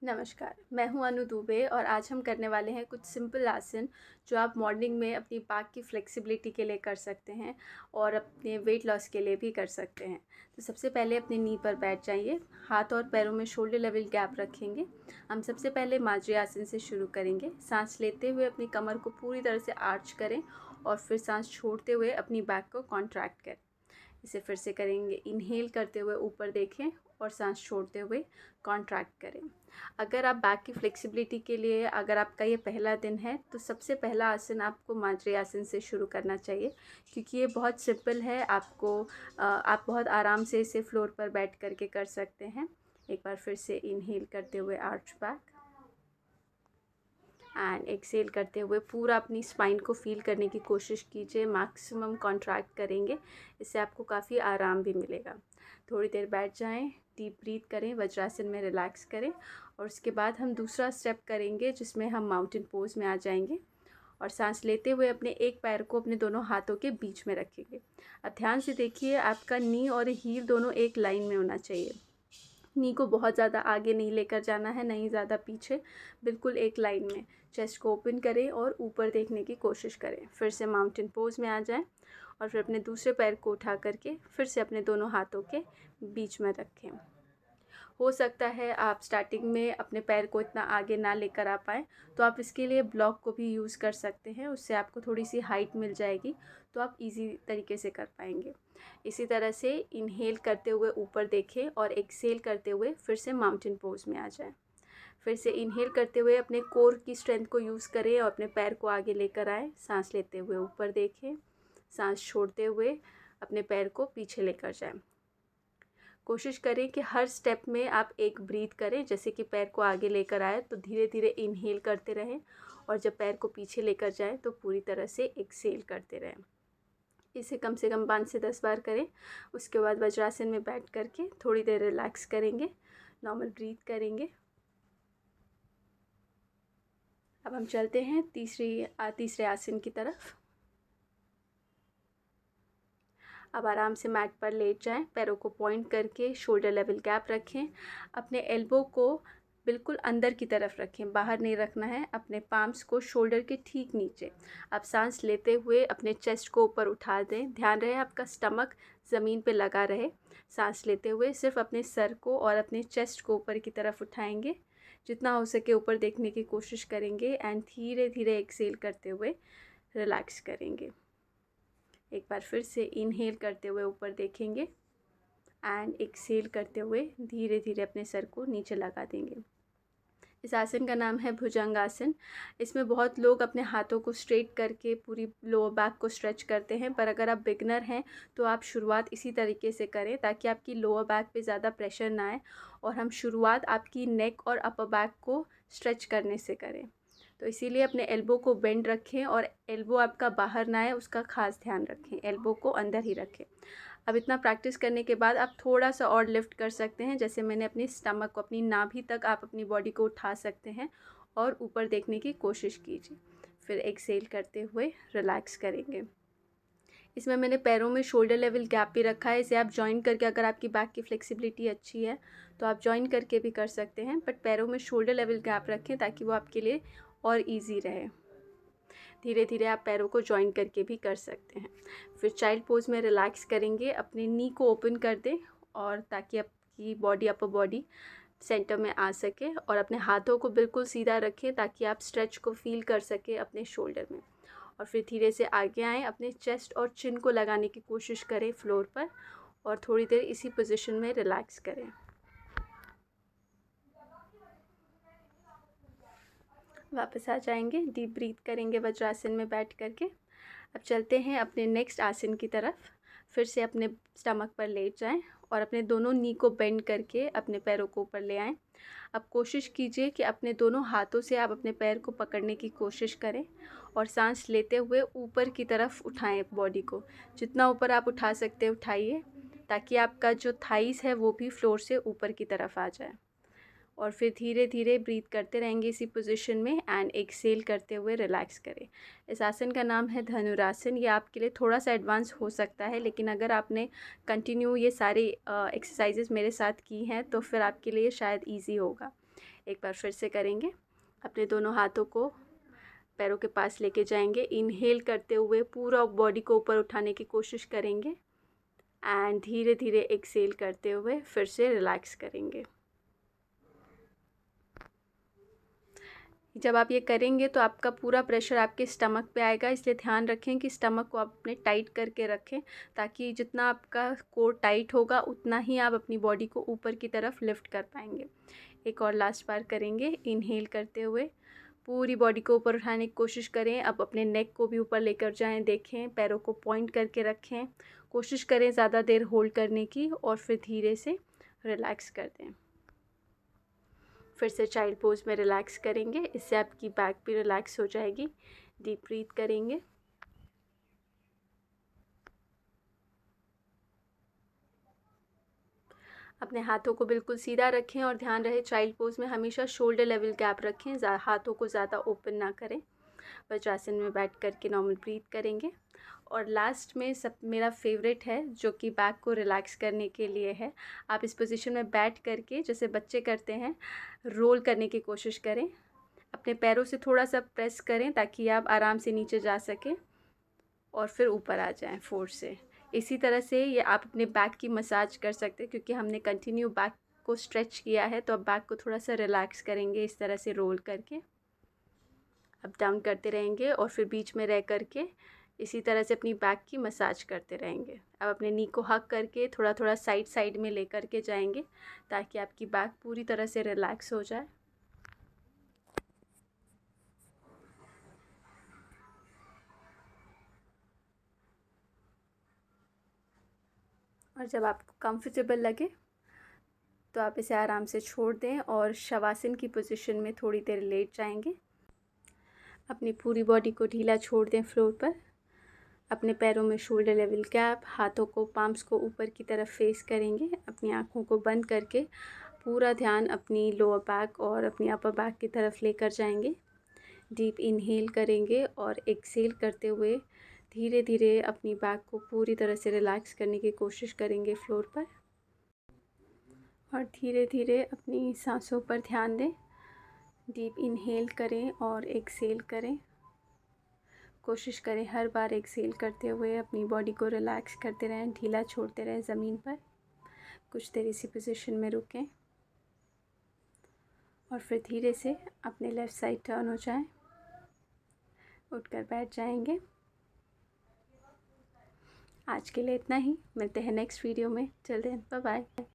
नमस्कार, मैं हूँ अनु दुबे और आज हम करने वाले हैं कुछ सिंपल आसन जो आप मॉर्निंग में अपनी बैक की फ्लेक्सिबिलिटी के लिए कर सकते हैं और अपने वेट लॉस के लिए भी कर सकते हैं। तो सबसे पहले अपने नी पर बैठ जाइए, हाथ और पैरों में शोल्डर लेवल गैप रखेंगे। हम सबसे पहले माद्री आसन से शुरू करेंगे। सांस लेते हुए अपनी कमर को पूरी तरह से आर्च करें और फिर सांस छोड़ते हुए अपनी बैक को कॉन्ट्रैक्ट करें। इसे फिर से करेंगे। इनहेल करते हुए ऊपर देखें और सांस छोड़ते हुए कॉन्ट्रैक्ट करें। अगर आप बैक की फ्लेक्सिबिलिटी के लिए अगर आपका ये पहला दिन है तो सबसे पहला आसन आपको माद्री आसन से शुरू करना चाहिए, क्योंकि ये बहुत सिंपल है। आप बहुत आराम से इसे फ्लोर पर बैठ करके कर सकते हैं। एक बार फिर से इनहेल करते हुए आर्च बैक एंड एक्सेल करते हुए पूरा अपनी स्पाइन को फील करने की कोशिश कीजिए। मैक्सिमम कॉन्ट्रैक्ट करेंगे, इससे आपको काफ़ी आराम भी मिलेगा। थोड़ी देर बैठ जाएं, डीप ब्रीथ करें, वज्रासन में रिलैक्स करें और उसके बाद हम दूसरा स्टेप करेंगे जिसमें हम माउंटेन पोज में आ जाएंगे और सांस लेते हुए अपने एक पैर को अपने दोनों हाथों के बीच में रखेंगे। अब ध्यान से देखिए, आपका नी और हील दोनों एक लाइन में होना चाहिए। नी को बहुत ज़्यादा आगे नहीं लेकर जाना है, नहीं ज़्यादा पीछे, बिल्कुल एक लाइन में। चेस्ट को ओपन करें और ऊपर देखने की कोशिश करें। फिर से माउंटेन पोज में आ जाएं और फिर अपने दूसरे पैर को उठा करके फिर से अपने दोनों हाथों के बीच में रखें। हो सकता है आप स्टार्टिंग में अपने पैर को इतना आगे ना लेकर आ पाएँ, तो आप इसके लिए ब्लॉक को भी यूज़ कर सकते हैं। उससे आपको थोड़ी सी हाइट मिल जाएगी, तो आप इजी तरीके से कर पाएंगे। इसी तरह से इनहेल करते हुए ऊपर देखें और एक्सेल करते हुए फिर से माउंटेन पोज में आ जाएं। फिर से इनहेल करते हुए अपने कोर की स्ट्रेंथ को यूज़ करें और अपने पैर को आगे लेकर आएँ। सांस लेते हुए ऊपर देखें, सांस छोड़ते हुए अपने पैर को पीछे लेकर जाएं। कोशिश करें कि हर स्टेप में आप एक ब्रीथ करें। जैसे कि पैर को आगे लेकर आए तो धीरे धीरे इनहेल करते रहें और जब पैर को पीछे लेकर जाएं तो पूरी तरह से एक्सेल करते रहें। इसे कम से कम 5 से 10 बार करें। उसके बाद वज्रासन में बैठ करके थोड़ी देर रिलैक्स करेंगे, नॉर्मल ब्रीथ करेंगे। अब हम चलते हैं तीसरे आसन की तरफ। अब आराम से मैट पर लेट जाएं, पैरों को पॉइंट करके शोल्डर लेवल गैप रखें। अपने एल्बो को बिल्कुल अंदर की तरफ रखें, बाहर नहीं रखना है। अपने पाम्स को शोल्डर के ठीक नीचे। अब सांस लेते हुए अपने चेस्ट को ऊपर उठा दें। ध्यान रहे आपका स्टमक ज़मीन पे लगा रहे। सांस लेते हुए सिर्फ अपने सर को और अपने चेस्ट को ऊपर की तरफ उठाएंगे, जितना हो सके ऊपर देखने की कोशिश करेंगे एंड धीरे धीरे एक्सेल करते हुए रिलैक्स करेंगे। एक बार फिर से इनहेल करते हुए ऊपर देखेंगे एंड एक्सेल करते हुए धीरे धीरे अपने सर को नीचे लगा देंगे। इस आसन का नाम है भुजंगासन। इसमें बहुत लोग अपने हाथों को स्ट्रेट करके पूरी लोअर बैक को स्ट्रेच करते हैं, पर अगर आप बिगनर हैं तो आप शुरुआत इसी तरीके से करें ताकि आपकी लोअर बैक पे ज़्यादा प्रेशर ना आए और हम शुरुआत आपकी नेक और अपर बैक को स्ट्रेच करने से करें। तो इसीलिए अपने एल्बो को बेंड रखें और एल्बो आपका बाहर ना आए, उसका खास ध्यान रखें। एल्बो को अंदर ही रखें। अब इतना प्रैक्टिस करने के बाद आप थोड़ा सा और लिफ्ट कर सकते हैं। जैसे मैंने अपनी स्टमक को, अपनी नाभि तक आप अपनी बॉडी को उठा सकते हैं और ऊपर देखने की कोशिश कीजिए। फिर एक्सेल करते हुए रिलैक्स करेंगे। इसमें मैंने पैरों में शोल्डर लेवल गैप भी रखा है। इसे आप जॉइन करके, अगर आपकी बैक की फ्लेक्सिबिलिटी अच्छी है तो आप जॉइन करके भी कर सकते हैं, बट पैरों में शोल्डर लेवल गैप रखें ताकि वो आपके लिए और ईजी रहे। धीरे धीरे आप पैरों को जॉइन करके भी कर सकते हैं। फिर चाइल्ड पोज में रिलैक्स करेंगे, अपने नी को ओपन कर दें और ताकि आपकी बॉडी, अपर बॉडी सेंटर में आ सके और अपने हाथों को बिल्कुल सीधा रखें ताकि आप स्ट्रेच को फील कर सकें अपने शोल्डर में। और फिर धीरे से आगे आएँ, अपने चेस्ट और चिन को लगाने की कोशिश करें फ्लोर पर और थोड़ी देर इसी पोजीशन में रिलैक्स करें। वापस आ जाएंगे, डीप ब्रीथ करेंगे वज्रासन में बैठ करके। अब चलते हैं अपने नेक्स्ट आसन की तरफ। फिर से अपने स्टमक पर लेट जाएं और अपने दोनों नी को बेंड करके अपने पैरों को ऊपर ले आएं। अब कोशिश कीजिए कि अपने दोनों हाथों से आप अपने पैर को पकड़ने की कोशिश करें और सांस लेते हुए ऊपर की तरफ उठाएं बॉडी को। जितना ऊपर आप उठा सकते हैं उठाइए, ताकि आपका जो थाइस है वो भी फ्लोर से ऊपर की तरफ आ जाए। और फिर धीरे धीरे ब्रीथ करते रहेंगे इसी पोजीशन में एंड एक्सेल करते हुए रिलैक्स करें। इस आसन का नाम है धनुरासन। ये आपके लिए थोड़ा सा एडवांस हो सकता है, लेकिन अगर आपने कंटिन्यू ये सारी एक्सरसाइजेज मेरे साथ की हैं तो फिर आपके लिए शायद इजी होगा। एक बार फिर से करेंगे। अपने दोनों हाथों को पैरों के पास लेके जाएंगे। इनहेल करते हुए पूरा बॉडी को ऊपर उठाने की कोशिश करेंगे एंड धीरे धीरे एक्सेल करते हुए फिर से रिलैक्स करेंगे। जब आप ये करेंगे तो आपका पूरा प्रेशर आपके स्टमक पे आएगा, इसलिए ध्यान रखें कि स्टमक को आप अपने टाइट करके रखें, ताकि जितना आपका कोर टाइट होगा उतना ही आप अपनी बॉडी को ऊपर की तरफ लिफ्ट कर पाएंगे। एक और लास्ट बार करेंगे। इनहेल करते हुए पूरी बॉडी को ऊपर उठाने की कोशिश करें। अब अपने नेक को भी ऊपर लेकर जाएं, देखें, पैरों को पॉइंट करके रखें, कोशिश करें ज़्यादा देर होल्ड करने की और फिर धीरे से रिलैक्स कर दें। फिर से चाइल्ड पोज में रिलैक्स करेंगे, इससे आपकी बैक भी रिलैक्स हो जाएगी। डीप ब्रीथ करेंगे। अपने हाथों को बिल्कुल सीधा रखें और ध्यान रहे चाइल्ड पोज में हमेशा शोल्डर लेवल गैप रखें, हाथों को ज़्यादा ओपन ना करें। वज्रासन में बैठ करके नॉर्मल ब्रीथ करेंगे। और लास्ट में सब मेरा फेवरेट है, जो कि बैक को रिलैक्स करने के लिए है। आप इस पोजीशन में बैठ करके, जैसे बच्चे करते हैं, रोल करने की कोशिश करें। अपने पैरों से थोड़ा सा प्रेस करें ताकि आप आराम से नीचे जा सकें और फिर ऊपर आ जाएं फोर्स से। इसी तरह से ये आप अपने बैक की मसाज कर सकते हैं, क्योंकि हमने कंटिन्यू बैक को स्ट्रेच किया है, तो अब बैक को थोड़ा सा रिलैक्स करेंगे इस तरह से रोल करके। अप डाउन करते रहेंगे और फिर बीच में रह करके इसी तरह से अपनी बैक की मसाज करते रहेंगे। अब अपने नी को हक करके थोड़ा थोड़ा साइड साइड में ले करके जाएंगे, ताकि आपकी बैक पूरी तरह से रिलैक्स हो जाए। और जब आपको कंफर्टेबल लगे तो आप इसे आराम से छोड़ दें और शवासन की पोजीशन में थोड़ी देर लेट जाएंगे। अपनी पूरी बॉडी को ढीला छोड़ दें फ्लोर पर। अपने पैरों में शोल्डर लेवल गैप, हाथों को, पाम्स को ऊपर की तरफ फेस करेंगे। अपनी आँखों को बंद करके पूरा ध्यान अपनी लोअर बैक और अपनी अपर बैक की तरफ लेकर जाएंगे। डीप इनहेल करेंगे और एक्सेल करते हुए धीरे धीरे अपनी बैक को पूरी तरह से रिलैक्स करने की कोशिश करेंगे फ्लोर पर। और धीरे धीरे अपनी सांसों पर ध्यान दें। डीप इनहेल करें और एक्सेल करें। कोशिश करें हर बार एक्सेल करते हुए अपनी बॉडी को रिलैक्स करते रहें, ढीला छोड़ते रहें ज़मीन पर। कुछ देर इसी पोजीशन में रुकें और फिर धीरे से अपने लेफ़्ट साइड टर्न हो जाएं, उठकर बैठ जाएंगे। आज के लिए इतना ही, मिलते हैं नेक्स्ट वीडियो में। Till then, bye bye.